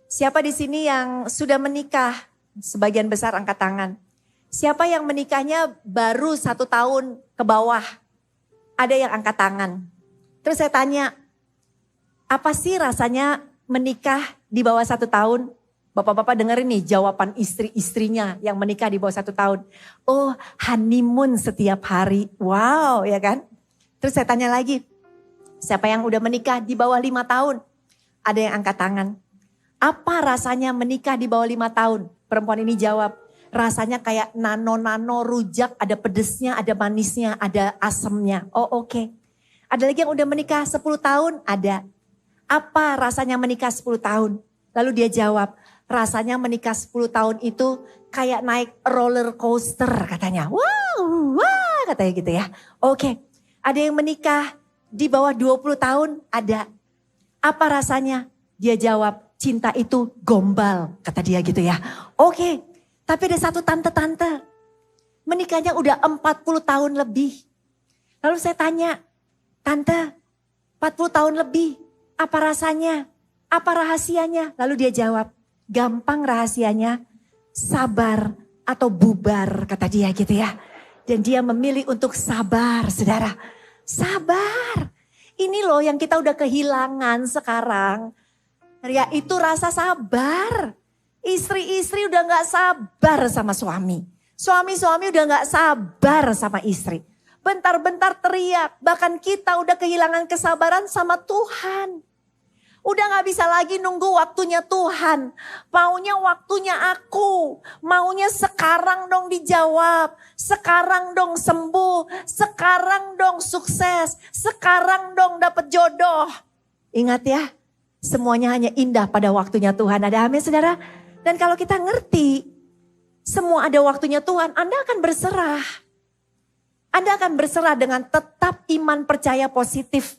Siapa di sini yang sudah menikah? Sebagian besar angkat tangan. Siapa yang menikahnya baru 1 tahun ke bawah? Ada yang angkat tangan. Terus saya tanya, apa sih rasanya menikah di bawah 1 tahun? Bapak-bapak dengerin nih jawaban istri-istrinya yang menikah di bawah 1 tahun. Oh, honeymoon setiap hari. Wow, ya kan? Terus saya tanya lagi, siapa yang udah menikah di bawah 5 tahun? Ada yang angkat tangan. Apa rasanya menikah di bawah 5 tahun? Perempuan ini jawab, rasanya kayak nano-nano rujak, ada pedesnya, ada manisnya, ada asemnya. Oh oke. Ada lagi yang udah menikah 10 tahun? Ada. Apa rasanya menikah 10 tahun? Lalu dia jawab, rasanya menikah 10 tahun itu kayak naik roller coaster katanya. Wow, wah katanya gitu ya. Oke, ada yang menikah di bawah 20 tahun? Ada. Apa rasanya? Dia jawab, cinta itu gombal kata dia gitu ya. Oke, tapi ada satu tante-tante. Menikahnya udah 40 tahun lebih. Lalu saya tanya, tante 40 tahun lebih, apa rasanya? Apa rahasianya? Lalu dia jawab, gampang rahasianya, sabar atau bubar kata dia gitu ya. Dan dia memilih untuk sabar saudara. Sabar. Ini loh yang kita udah kehilangan sekarang. Yaitu rasa sabar. Istri-istri udah gak sabar sama suami. Suami-suami udah gak sabar sama istri. Bentar-bentar teriak. Bahkan kita udah kehilangan kesabaran sama Tuhan. Udah gak bisa lagi nunggu waktunya Tuhan. Maunya waktunya aku. Maunya sekarang dong dijawab. Sekarang dong sembuh. Sekarang dong sukses. Sekarang dong dapet jodoh. Ingat ya, semuanya hanya indah pada waktunya Tuhan. Ada amin saudara? Dan kalau kita ngerti, semua ada waktunya Tuhan, Anda akan berserah. Anda akan berserah dengan tetap iman percaya positif.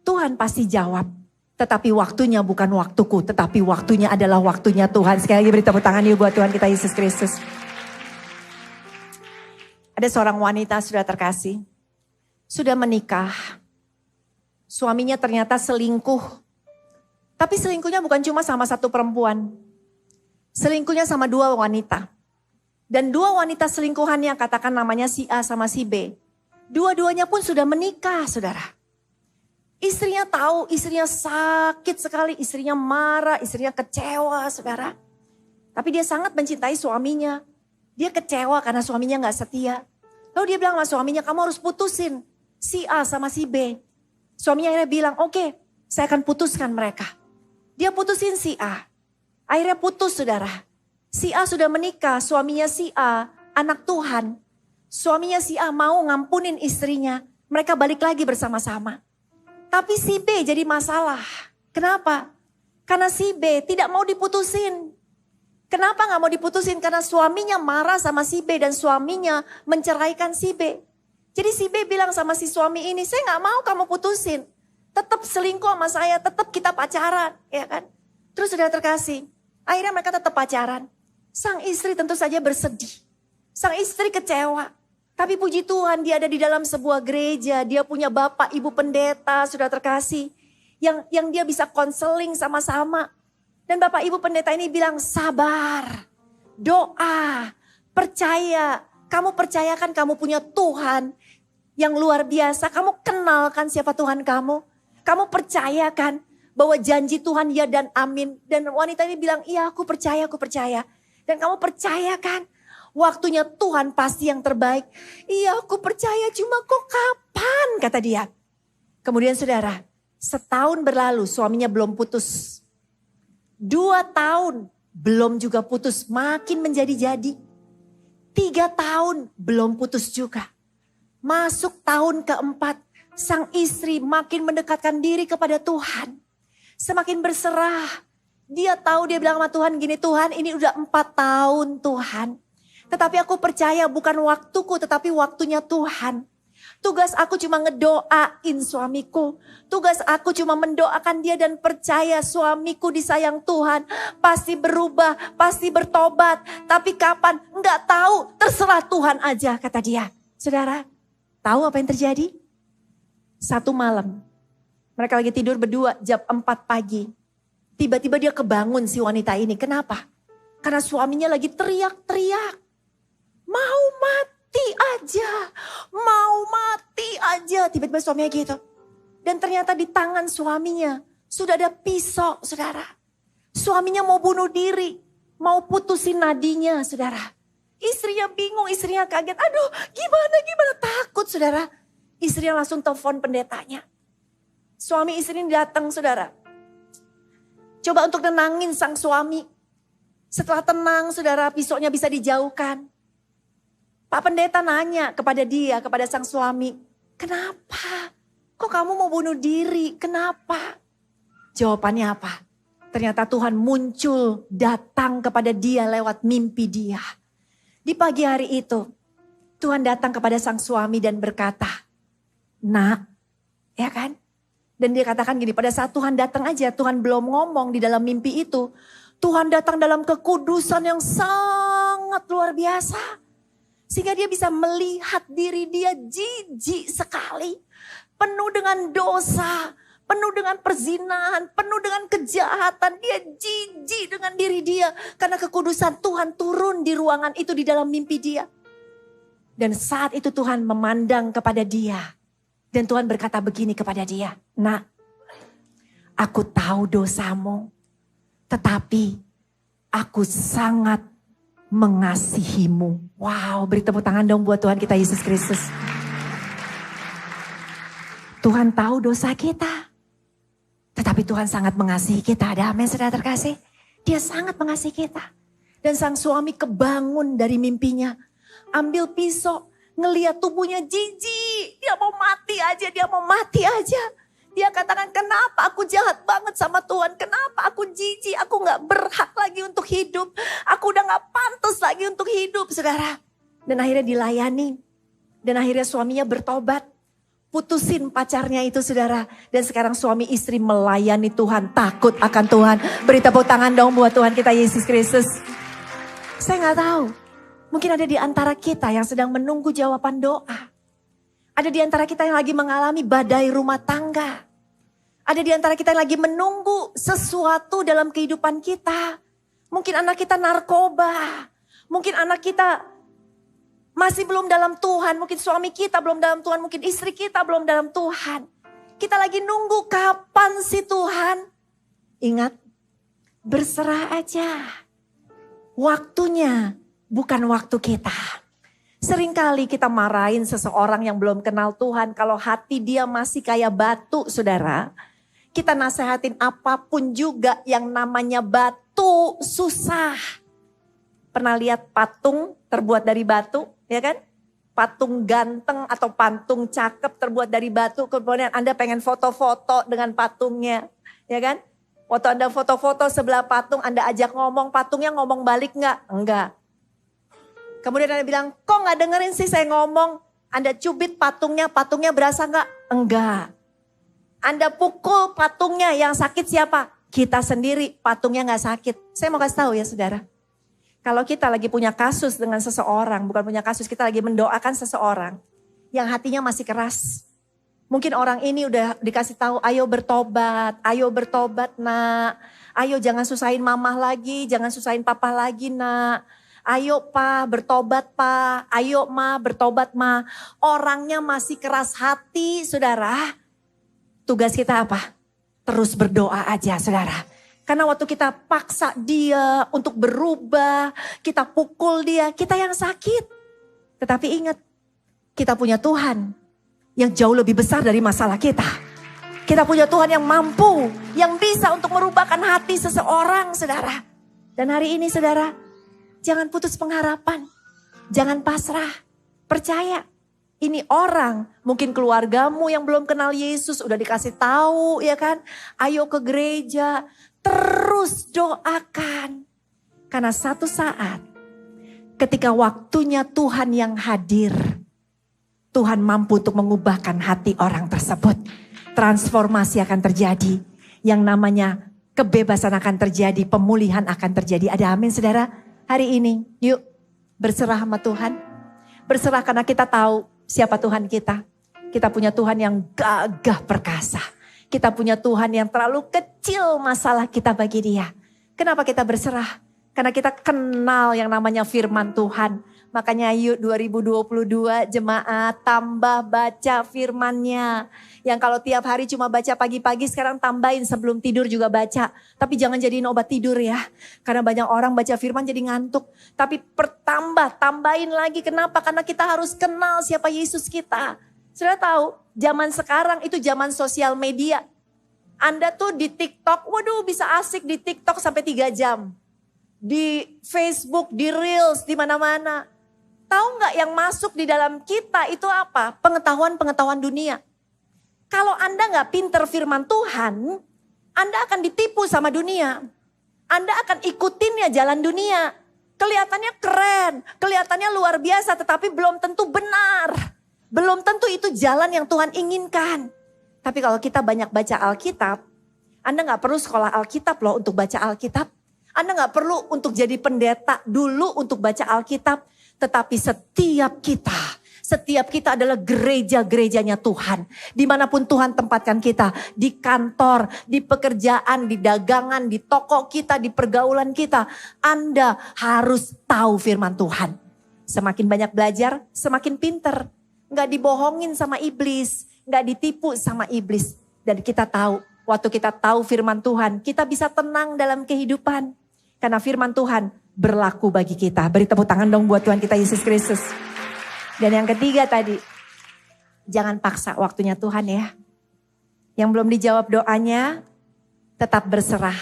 Tuhan pasti jawab. Tetapi waktunya bukan waktuku, tetapi waktunya adalah waktunya Tuhan. Sekali lagi beri tepuk tangan yuk buat Tuhan kita Yesus Kristus. Ada seorang wanita sudah terkasih, sudah menikah. Suaminya ternyata selingkuh. Tapi selingkuhnya bukan cuma sama satu perempuan. Selingkuhnya sama 2 wanita. Dan 2 wanita selingkuhannya, katakan namanya si A sama si B. Dua-duanya pun sudah menikah saudara. Istrinya tahu, istrinya sakit sekali, istrinya marah, istrinya kecewa saudara. Tapi dia sangat mencintai suaminya. Dia kecewa karena suaminya gak setia. Lalu dia bilang sama suaminya, kamu harus putusin si A sama si B. Suaminya akhirnya bilang, oke, saya akan putuskan mereka. Dia putusin si A. Akhirnya putus saudara. Si A sudah menikah, suaminya si A, anak Tuhan. Suaminya si A mau ngampunin istrinya. Mereka balik lagi bersama-sama. Tapi si B jadi masalah. Kenapa? Karena si B tidak mau diputusin. Kenapa gak mau diputusin? Karena suaminya marah sama si B dan suaminya menceraikan si B. Jadi si B bilang sama si suami ini, saya gak mau kamu putusin. Tetap selingkuh sama saya, tetap kita pacaran. Ya kan? Terus sudah terkasih. Akhirnya mereka tetap pacaran. Sang istri tentu saja bersedih. Sang istri kecewa. Tapi puji Tuhan dia ada di dalam sebuah gereja. Dia punya bapak ibu pendeta sudah terkasih. Yang dia bisa konseling sama-sama. Dan bapak ibu pendeta ini bilang sabar. Doa. Percaya. Kamu percayakan kamu punya Tuhan yang luar biasa. Kamu kenalkan siapa Tuhan kamu. Kamu percayakan bahwa janji Tuhan ya dan amin. Dan wanita ini bilang iya aku percaya, aku percaya. Dan kamu percayakan waktunya Tuhan pasti yang terbaik. Iya aku percaya cuma kok kapan kata dia. Kemudian saudara, setahun berlalu suaminya belum putus. 2 tahun belum juga putus, makin menjadi-jadi. 3 tahun belum putus juga. Masuk tahun keempat, sang istri makin mendekatkan diri kepada Tuhan. Semakin berserah. Dia tahu, dia bilang sama Tuhan gini, Tuhan ini udah 4 tahun Tuhan. Tetapi aku percaya bukan waktuku tetapi waktunya Tuhan. Tugas aku cuma ngedoain suamiku. Tugas aku cuma mendoakan dia dan percaya suamiku disayang Tuhan. Pasti berubah, pasti bertobat. Tapi kapan? Enggak tahu, terserah Tuhan aja kata dia. Saudara, tahu apa yang terjadi? Satu malam, mereka lagi tidur berdua jam 4 pagi. Tiba-tiba dia kebangun si wanita ini. Kenapa? Karena suaminya lagi teriak-teriak. Mau mati aja. Mau mati aja. Tiba-tiba suaminya gitu. Dan ternyata di tangan suaminya sudah ada pisau, saudara. Suaminya mau bunuh diri. Mau putusin nadinya, saudara. Istrinya bingung, istrinya kaget. Aduh gimana takut, saudara. Istrinya langsung telepon pendetanya. Suami istri ini datang, saudara. Coba untuk tenangin sang suami. Setelah tenang, saudara, pisaunya bisa dijauhkan. Pak pendeta nanya kepada dia, kepada sang suami. Kenapa? Kok kamu mau bunuh diri? Kenapa? Jawabannya apa? Ternyata Tuhan muncul, datang kepada dia lewat mimpi dia. Di pagi hari itu, Tuhan datang kepada sang suami dan berkata, Nak, ya kan? Dan dia katakan gini, pada saat Tuhan datang aja, Tuhan belum ngomong di dalam mimpi itu. Tuhan datang dalam kekudusan yang sangat luar biasa. Sehingga dia bisa melihat diri dia jijik sekali. Penuh dengan dosa, penuh dengan perzinahan, penuh dengan kejahatan. Dia jijik dengan diri dia. Karena kekudusan Tuhan turun di ruangan itu di dalam mimpi dia. Dan saat itu Tuhan memandang kepada dia. Dan Tuhan berkata begini kepada dia, Nak, aku tahu dosamu, tetapi aku sangat mengasihimu. Wow, beri tepuk tangan dong buat Tuhan kita Yesus Kristus. Tuhan tahu dosa kita, tetapi Tuhan sangat mengasihi kita. Ada amin, saudara terkasih. Dia sangat mengasihi kita. Dan sang suami kebangun dari mimpinya, ambil pisau. Ngelihat tubuhnya jijik, dia mau mati aja, dia mau mati aja. Dia katakan, kenapa aku jahat banget sama Tuhan, kenapa aku jijik, aku gak berhak lagi untuk hidup. Aku udah gak pantas lagi untuk hidup, saudara. Dan akhirnya dilayani, dan akhirnya suaminya bertobat. Putusin pacarnya itu, saudara. Dan sekarang suami istri melayani Tuhan, takut akan Tuhan. Beri tepuk tangan dong buat Tuhan kita Yesus Kristus. Saya gak tahu. Mungkin ada di antara kita yang sedang menunggu jawaban doa. Ada di antara kita yang lagi mengalami badai rumah tangga. Ada di antara kita yang lagi menunggu sesuatu dalam kehidupan kita. Mungkin anak kita narkoba. Mungkin anak kita masih belum dalam Tuhan. Mungkin suami kita belum dalam Tuhan. Mungkin istri kita belum dalam Tuhan. Kita lagi nunggu kapan sih Tuhan. Ingat, berserah aja. Waktunya bukan waktu kita. Seringkali kita marahin seseorang yang belum kenal Tuhan. Kalau hati dia masih kayak batu, saudara. Kita nasehatin apapun juga yang namanya batu susah. Pernah lihat patung terbuat dari batu, ya kan? Patung ganteng atau patung cakep terbuat dari batu. Kemudian Anda pengen foto-foto dengan patungnya, ya kan? Waktu Anda foto-foto sebelah patung, Anda ajak ngomong, patungnya ngomong balik nggak? Enggak. Kemudian Anda bilang, kok gak dengerin sih saya ngomong? Anda cubit patungnya berasa gak? Enggak. Anda pukul patungnya, yang sakit siapa? Kita sendiri, patungnya gak sakit. Saya mau kasih tahu ya saudara. Kalau kita lagi punya kasus dengan seseorang, bukan punya kasus, kita lagi mendoakan seseorang yang hatinya masih keras. Mungkin orang ini udah dikasih tahu, ayo bertobat nak. Ayo jangan susahin mamah lagi, jangan susahin papa lagi nak. Ayo pa, bertobat pa, ayo ma, bertobat ma. Orangnya masih keras hati saudara. Tugas kita apa? Terus berdoa aja saudara. Karena waktu kita paksa dia untuk berubah, kita pukul dia, kita yang sakit. Tetapi ingat, kita punya Tuhan yang jauh lebih besar dari masalah kita. Kita punya Tuhan yang mampu, yang bisa untuk merubahkan hati seseorang, saudara. Dan hari ini, saudara, jangan putus pengharapan. Jangan pasrah, percaya. Ini orang, mungkin keluargamu yang belum kenal Yesus, udah dikasih tahu, ya kan? Ayo ke gereja, terus doakan. Karena satu saat, ketika waktunya Tuhan yang hadir, Tuhan mampu untuk mengubahkan hati orang tersebut. Transformasi akan terjadi. Yang namanya kebebasan akan terjadi, pemulihan akan terjadi. Ada amin saudara? Hari ini, yuk berserah sama Tuhan. Berserah karena kita tahu siapa Tuhan kita. Kita punya Tuhan yang gagah perkasa. Kita punya Tuhan yang terlalu kecil masalah kita bagi dia. Kenapa kita berserah? Karena kita kenal yang namanya firman Tuhan. Makanya yuk 2022 jemaat tambah baca firman-Nya. Yang kalau tiap hari cuma baca pagi-pagi sekarang tambahin sebelum tidur juga baca. Tapi jangan jadiin obat tidur ya. Karena banyak orang baca firman jadi ngantuk. Tapi tambahin lagi. Kenapa? Karena kita harus kenal siapa Yesus kita. Sudah tahu zaman sekarang itu zaman sosial media. Anda tuh di TikTok, waduh bisa asik di TikTok sampai 3 jam. Di Facebook, di Reels, di mana-mana. Tahu nggak yang masuk di dalam kita itu apa? Pengetahuan-pengetahuan dunia. Kalau Anda nggak pinter firman Tuhan, Anda akan ditipu sama dunia. Anda akan ikutin ya jalan dunia. Kelihatannya keren, kelihatannya luar biasa, tetapi belum tentu benar. Belum tentu itu jalan yang Tuhan inginkan. Tapi kalau kita banyak baca Alkitab, Anda nggak perlu sekolah Alkitab loh untuk baca Alkitab. Anda nggak perlu untuk jadi pendeta dulu untuk baca Alkitab. Tetapi setiap kita adalah gereja-gerejanya Tuhan. Dimanapun Tuhan tempatkan kita, di kantor, di pekerjaan, di dagangan, di toko kita, di pergaulan kita. Anda harus tahu firman Tuhan. Semakin banyak belajar, semakin pinter. Nggak dibohongin sama iblis, nggak ditipu sama iblis. Dan kita tahu, waktu kita tahu firman Tuhan, kita bisa tenang dalam kehidupan. Karena firman Tuhan berlaku bagi kita. Beri tepuk tangan dong buat Tuhan kita Yesus Kristus. Dan yang ketiga tadi, jangan paksa waktunya Tuhan ya. Yang belum dijawab doanya, tetap berserah.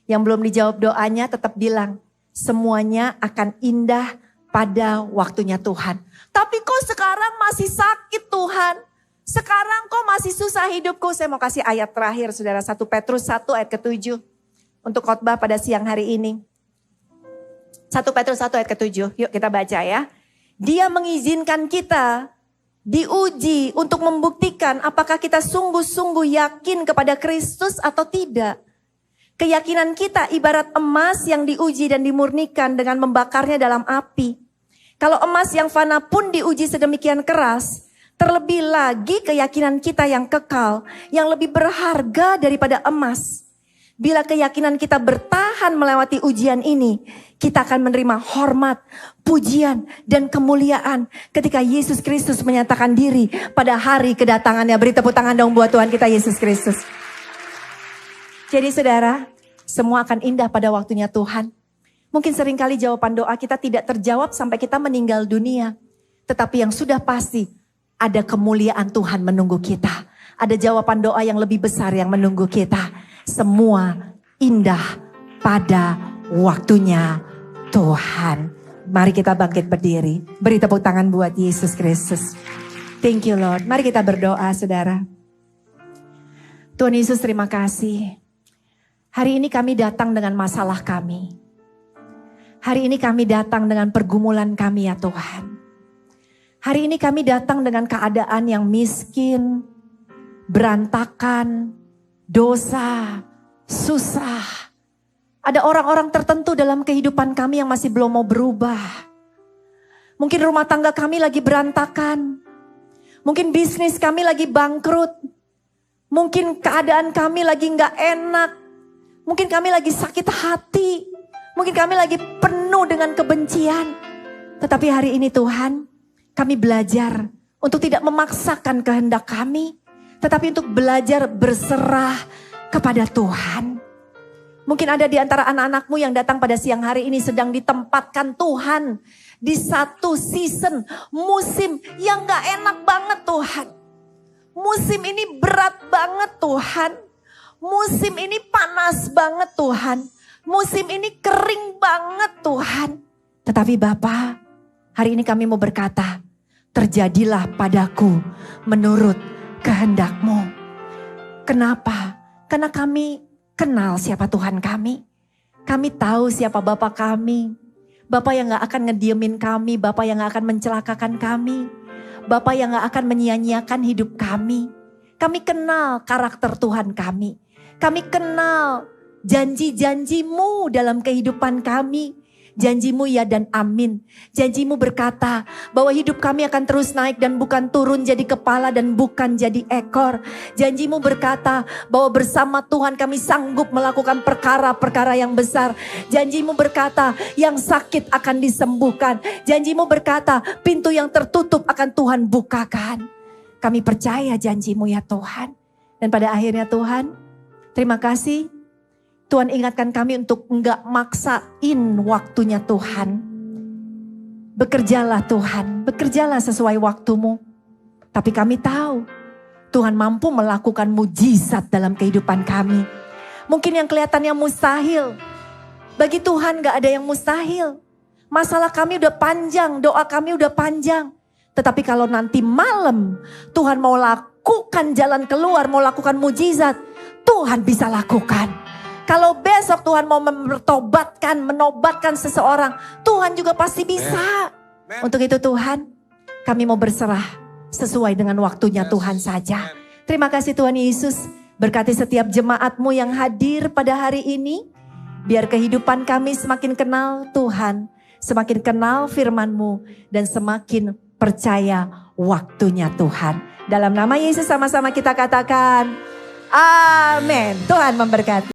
Yang belum dijawab doanya, tetap bilang, semuanya akan indah pada waktunya Tuhan. Tapi kok sekarang masih sakit Tuhan? Sekarang kok masih susah hidupku? Saya mau kasih ayat terakhir saudara, 1 Petrus 1 ayat ke-7. Untuk khotbah pada siang hari ini. 1 Petrus 1 ayat ke-7. Yuk kita baca ya. Dia mengizinkan kita diuji untuk membuktikan apakah kita sungguh-sungguh yakin kepada Kristus atau tidak. Keyakinan kita ibarat emas yang diuji dan dimurnikan dengan membakarnya dalam api. Kalau emas yang fana pun diuji sedemikian keras, terlebih lagi keyakinan kita yang kekal, yang lebih berharga daripada emas. Bila keyakinan kita bertahan melewati ujian ini, kita akan menerima hormat, pujian, dan kemuliaan ketika Yesus Kristus menyatakan diri pada hari kedatangannya. Beri tepuk tangan dong buat Tuhan kita Yesus Kristus. Jadi saudara, semua akan indah pada waktunya Tuhan. Mungkin seringkali jawaban doa kita tidak terjawab sampai kita meninggal dunia. Tetapi yang sudah pasti, ada kemuliaan Tuhan menunggu kita. Ada jawaban doa yang lebih besar yang menunggu kita. Semua indah pada waktunya Tuhan. Mari kita bangkit berdiri. Beri tepuk tangan buat Yesus Kristus. Thank you Lord. Mari kita berdoa saudara. Tuhan Yesus terima kasih. Hari ini kami datang dengan masalah kami. Hari ini kami datang dengan pergumulan kami ya Tuhan. Hari ini kami datang dengan keadaan yang miskin, berantakan, dosa, susah. Ada orang-orang tertentu dalam kehidupan kami yang masih belum mau berubah. Mungkin rumah tangga kami lagi berantakan. Mungkin bisnis kami lagi bangkrut. Mungkin keadaan kami lagi gak enak. Mungkin kami lagi sakit hati. Mungkin kami lagi penuh dengan kebencian. Tetapi hari ini Tuhan, kami belajar untuk tidak memaksakan kehendak kami. Tetapi untuk belajar berserah kepada Tuhan. Mungkin ada di antara anak-anakmu yang datang pada siang hari ini sedang ditempatkan Tuhan di satu season, musim yang gak enak banget Tuhan. Musim ini berat banget Tuhan. Musim ini panas banget Tuhan. Musim ini kering banget Tuhan. Tetapi Bapa, hari ini kami mau berkata, terjadilah padaku menurut kehendak-Mu. Kenapa? Karena kami kenal siapa Tuhan kami. Kami tahu siapa Bapa kami. Bapa yang gak akan ngediemin kami. Bapa yang gak akan mencelakakan kami. Bapa yang gak akan menyia-nyiakan hidup kami. Kami kenal karakter Tuhan kami. Kami kenal janji-janji-Mu dalam kehidupan kami. Janji-Mu ya dan amin. Janji-Mu berkata bahwa hidup kami akan terus naik dan bukan turun jadi kepala dan bukan jadi ekor. Janji-Mu berkata bahwa bersama Tuhan kami sanggup melakukan perkara-perkara yang besar. Janji-Mu berkata yang sakit akan disembuhkan. Janji-Mu berkata pintu yang tertutup akan Tuhan bukakan. Kami percaya janji-Mu ya Tuhan. Dan pada akhirnya Tuhan, terima kasih. Tuhan ingatkan kami untuk enggak maksain waktunya Tuhan. Bekerjalah Tuhan, bekerjalah sesuai waktu-Mu. Tapi kami tahu Tuhan mampu melakukan mujizat dalam kehidupan kami. Mungkin yang kelihatannya mustahil, bagi Tuhan enggak ada yang mustahil. Masalah kami udah panjang, doa kami udah panjang. Tetapi kalau nanti malam Tuhan mau lakukan jalan keluar, mau lakukan mujizat, Tuhan bisa lakukan. Kalau besok Tuhan mau menobatkan seseorang, Tuhan juga pasti bisa. Untuk itu Tuhan, kami mau berserah sesuai dengan waktunya Tuhan saja. Terima kasih Tuhan Yesus, berkati setiap jemaat-Mu yang hadir pada hari ini. Biar kehidupan kami semakin kenal Tuhan, semakin kenal firman-Mu, dan semakin percaya waktunya Tuhan. Dalam nama Yesus sama-sama kita katakan, amin. Tuhan memberkati.